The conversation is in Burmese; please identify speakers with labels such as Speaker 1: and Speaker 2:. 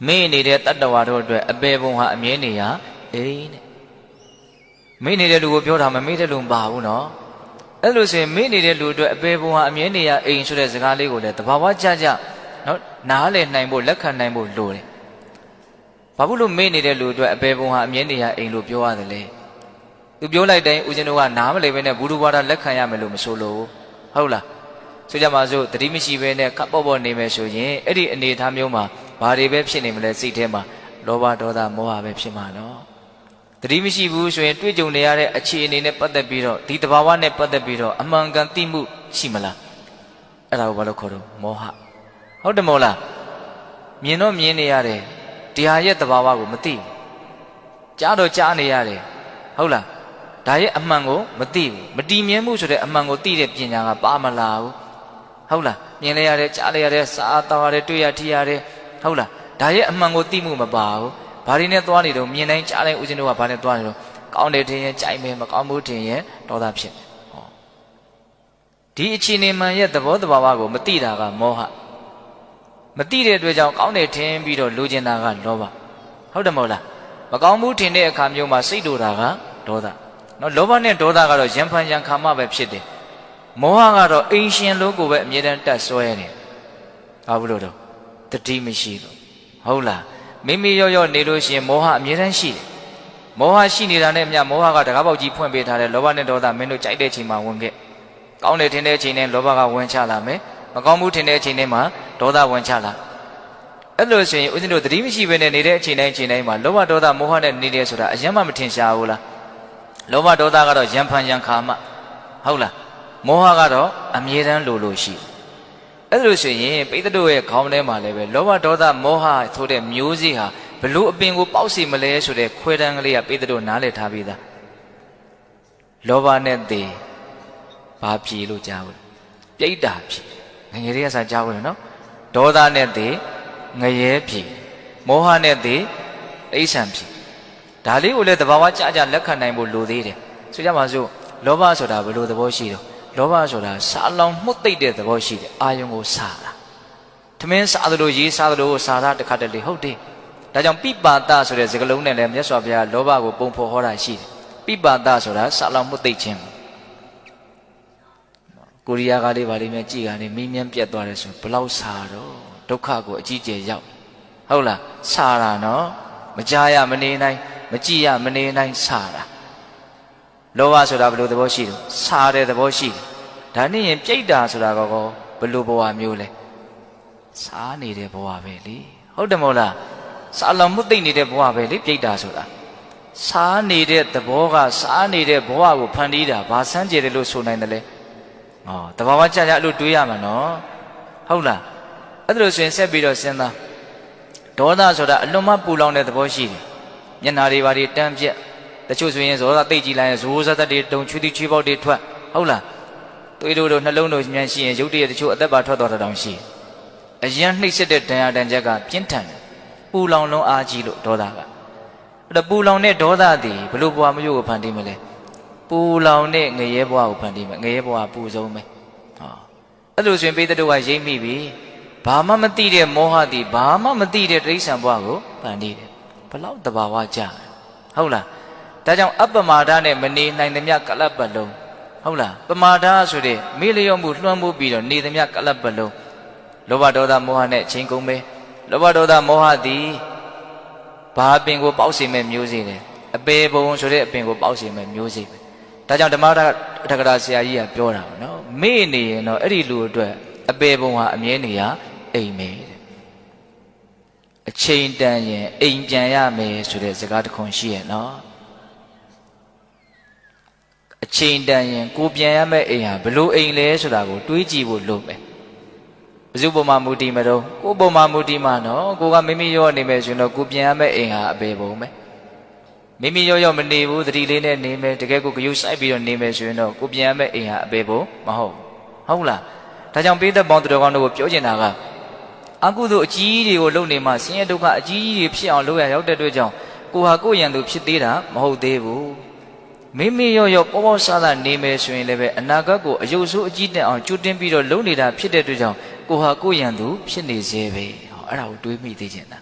Speaker 1: မေနေတဲ့တတ္တဝါတို့အတွက်အပေပုံဟာအမြဲနေရအိမ်တဲ့မေနေတဲ့လူကိုပြောတာမမေ့တဲ့လူမပါဘူးနော်အဲ့လိုဆိုရင်မေနေတဲ့လူအတွက်အပေပုံဟာအမြဲနေရအိမ်ဆိုတဲ့စကားလေးကိုလည်းတဘာဝကြကြနော်နားလည်နိုင်ဖို့လက်ခံနိုင်ဖို့လိုတယ်ဘာဖြစ်လို့မေနေတဲ့လူအတွက်အပေပုံဟာအမြဲနေရအိမ်လို့ပြောရတယ်လဲသူပြောလိုက်တိုင်းဦးဇင်းတို့ကနားမလည်ဘဲနဲ့ဘုဒ္ဓဘာသာလက်ခံရမယ်လို့မဆိုလို့ဟုတ်လားဆိုကြပါစို့တတိမရှိဘဲနဲ့ခပ်ပေါ့ပေါ့နေမယ်ဆိုရင်အဲ့ဒီအနေအထားမျိုးမှာဘာတွေပဲဖြစ်နေမလဲစိတ်ထဲမှာလောဘဒေါသမောဟပဲဖြစ်မှာနော်တတိမရှိဘူးဆိုရင်တွေ့ကြုံနေရတဲ့အခြေအနေနဲ့ပတ်သက်ပြီးတော့ဒီတဘာဝနဲ့ပတ်သက်ပြီးတော့အမှန်ကန်သိမှုရှိမလားအဲ့ဒါကိုဘာလို့ခေါ်တော့မောဟဟုတ်တယ်မို့လားမြင်တော့မြင်နေရတယ်တရားရဲ့တဘာဝကိုမသိဘူးကြားတော့ကြားနေရတယ်ဟုတ်လားဒါရဲ့အမှန်ကိုမသိဘူးမတည်မြဲမှုဆိုတဲ့အမှန်ကိုသိတဲ့ပညာကပါမလာဘူးဟုတ်လားမြင်လဲရတယ်ကြားလဲရတယ်စားတော်ရတယ်တွေ့ရထိရတယ်ဟုတ်လားဒါရဲ့အမှန်ကိုသိမှုမပါဘူးဘာတွေနဲ့သွားနေတော့မြင်တိုင်းကြားတိုင်းဦးဇင်းတို့ကဘာနဲ့သွားနေတော့ကောင်းတယ်ထင်ရင်ကြိုက်မယ်မကောင်းဘူးထင်ရင်ဒေါသဖြစ်ဟောဒီအခြေအနေမှန်ရဲ့သဘောတဘာဝကိုမသိတာကမောဟမသိတဲ့အတွက်ကြောင့်ကောင်းတယ်ထင်ပြီးတော့လိုချင်တာကလောဘဟုတ်တယ်မဟုတ်လားမကောင်းဘူးထင်တဲ့အခါမျိုးမှာစိတ်တူတာကဒေါသနော်လောဘနဲ့ဒေါသကတော့ရံဖန်ရံခါမှပဲဖြစ်တယ်မောဟကတော့အိမ်ရှင်လို့ကိုပဲအမြဲတမ်းတက်ဆွဲတယ်ဘာဘူးလို့တော့တတိမရှိလို့ဟုတ်လားမိမိရော့နေလို့ရှိရင်မောဟအမြဲတမ်းရှိတယ်မောဟရှိနေတာနဲ့အမျှမောဟကတကားပေါက်ကြီးဖွင့်ပေးထားတယ်လောဘနဲ့ဒေါသမင်းတို့ကြိုက်တဲ့အချိန်မှာဝင်ခဲ့ကောင်းတယ်ထင်တဲ့အချိန်နဲ့လောဘကဝင်ချလာမယ်မကောင်းဘူးထင်တဲ့အချိန်နဲ့မှဒေါသဝင်ချလာအဲ့လိုဆိုရင်ဦးဇင်းတို့တတိမရှိဘဲနဲ့နေတဲ့အချိန်တိုင်းမှာလောဘဒေါသမောဟနဲ့နေတယ်ဆိုတာအရင်မှမထင်ရှားဘူးလားလောဘဒေါသကတော့ရံဖန်ရံခါမှဟုတ်လားမောဟကတော့အမြဲတမ်းလိုရှိအဲ့လိုဆိုရင်ပိဋကတို့ရဲ့ခေါင်းထဲမှာလည်းပဲလောဘဒေါသမောဟဆိုတဲ့မျိုးစေ့ဟာဘလို့အပင်ကိုပေါက်စီမလဲဆိုတဲ့ခွဲတန်းကလေးကပိဋကတို့နားလည်ထားပြီးသားလောဘနဲ့သေဘာဖြေလို့ကြားဘူးပြိတ္တာဖြေငငယ်လေးကစားကြားဘူးနော်ဒေါသနဲ့သေငရဲဖြေမောဟနဲ့သေအိဋ္ဌံဖြေဒါလေးကိုလည်းတဘာဝကြကြလက်ခံနိုင်ဖို့လိုသေးတယ်ဆိုကြပါစို့လောဘဆိုတာဘယ်လိုသဘောရှိတော့လောဘဆိုတာစားလောင်မှုတ်သိတဲ့သဘောရှိတယ်အာယုံကိုစားတာသမင်းစားသလိုရေးစားသလိုစားတာတခါတလေဟုတ်တယ်ဒါကြောင့်ပိပါဒဆိုတဲ့စကားလုံးနဲ့လည်းမြတ်စွာဘုရားလောဘကိုပုံဖော်ဟောတာရှိတယ်ပိပါဒဆိုတာစားလောင်မှုတ်သိခြင်းကိုရီးယားကလေးဗာလေးများကြည်ကနေမင်းမြန်းပြတ်သွားတယ်ဆိုဘလောက်စားတော့ဒုက္ခကိုအကြီးကျယ်ရောက်ဟုတ်လားစားတာနော်မကြားရမနေနိုင်မကြည့်ရမနေနိုင်စားတာလောဘဆိုတာဘယ်လိုသဘောရှိတော့စားတဲ့သဘောရှိတယ်ဒါနဲ့ရင်ပြိတ္တာဆိုတာကောဘယ်လိုဘဝမျိုးလဲစားနေတဲ့ဘဝပဲလေဟုတ်တယ်မဟုတ်လားစားလောင်မှုသိမ့်နေတဲ့ဘဝပဲလေပြိတ္တာဆိုတာစားနေတဲ့သဘောကစားနေတဲ့ဘဝကိုဖန်တီးတာဘာစမ်းကြယ်တယ်လို့ဆိုနိုင်တယ်လဲဩတဘာဝကြကြအဲ့လိုတွေးရမှာနော်ဟုတ်လားအဲ့ဒါလို့ဆိုရင်ဆက်ပြီးတော့စဉ်းစားဒေါသဆိုတာအလွန်မှပူလောင်တဲ့သဘောရှိတယ်မျက်နာတွေဘာတွေတန်းပြက်တချို့ဆိုရင်ဇောသတိတ်ကြည့်လိုက်ရင်ဇိုးဇတ်တွေတုံချွေးချွေးပေါက်တွေထွက်ဟုတ်လားသွေးတို့နှလုံးတို့မြန်ရှိရင်ရုပ်တရက်တချို့အသက်ပါထွက်သွားတောင်ရှိအရင်နှိမ့်ဆက်တဲ့ဒဏ်ရာဒဏ်ချက်ကပြင်းထန်တယ်ပူလောင်လုံးအားကြီးလို့ဒေါသကအဲ့တော့ပူလောင်တဲ့ဒေါသသည်ဘလို့ဘဝမျိုးကိုဖန်တီးမလဲပူလောင်တဲ့ငရဲဘဝကိုဖန်တီးမယ်ငရဲဘဝပူဆုံးပဲဟောအဲ့လိုဆိုရင်ပိဋကတို့ကရိပ်မိပြီဘာမှမသိတဲ့မောဟသည်ဘာမှမသိတဲ့တိရစ္ဆာန်ဘဝကိုဖန်တီးတယ်ဘလောက်တဘာဝကြဟုတ်လားဒါကြောင့်အပ္ပမာဒနဲ့မနေနိုင်သမျှကလပ်ပတ်လုံးဟုတ်လားပမာဒဆိုတဲ့မေ့လျော့မှုလွှမ်းမိုးပြီးတော့နေသမျှကလပ်ပတ်လုံးလောဘဒေါသမောဟနဲ့ချိန်ကုန်ပဲလောဘဒေါသမောဟသည်ဘာအပင်ကိုပေါက်စေမဲ့မျိုးစေ့တယ်အပေဘုံဆိုတဲ့အပင်ကိုပေါက်စေမဲ့မျိုးစေ့ပဲဒါကြောင့်ဓမ္မထကရာဆရာကြီးကပြောတာနော်မေ့နေရင်တော့အဲ့ဒီလူအတွက်အပေဘုံဟာအမြဲနေရအိမ်မယ်တဲ့အချိန်တန်ရင်အိမ်ပြန်ရမယ်ဆိုတဲ့စကားတစ်ခွန်းရှိရဲ့နော်အချိန်တန်ရင်ကိုပြန်ရမယ့်အိမ်ဟာဘလို့အိမ်လဲဆိုတာကိုတွေးကြည့်ဖို့လိုမယ်ဘယ်သူပေါ်မှာမူတည်မတော့ကိုပေါ်မှာမူတည်မှာနော်ကိုကမိမိရောနေမယ်ဆိုရင်တော့ကိုပြန်ရမယ့်အိမ်ဟာအပေပုံပဲမိမိရောမနေဘူးသတိလေးနဲ့နေမယ်တကယ်ကိုဂယုစိုက်ပြီးတော့နေမယ်ဆိုရင်တော့ကိုပြန်ရမယ့်အိမ်ဟာအပေပုံမဟုတ်ဟုတ်လားဒါကြောင့်ပိဋကပေါင်းသူတော်ကောင်းတို့ကိုပြောချင်တာကအကုသိုလ်အကြီးတွေကိုလုပ်နေမှဆင်းရဲဒုက္ခအကြီးကြီးတွေဖြစ်အောင်လုပ်ရရောက်တဲ့အတွက်ကြောင့်ကိုဟာကိုယ့်ရန်သူဖြစ်သေးတာမဟုတ်သေးဘူးမိမိရောပေါ်ပေါ်ဆားဆားနေမယ်ဆိုရင်လည်းပဲအနာဂတ်ကိုအယုတ်ဆိုးအကြီးတက်အောင်ကြိုတင်ပြီးတော့လုပ်နေတာဖြစ်တဲ့အတွက်ကြောင့်ကိုဟာကိုယ့်ရန်သူဖြစ်နေစေပဲဟောအဲ့ဒါကိုတွေးမိသေးချင်တာ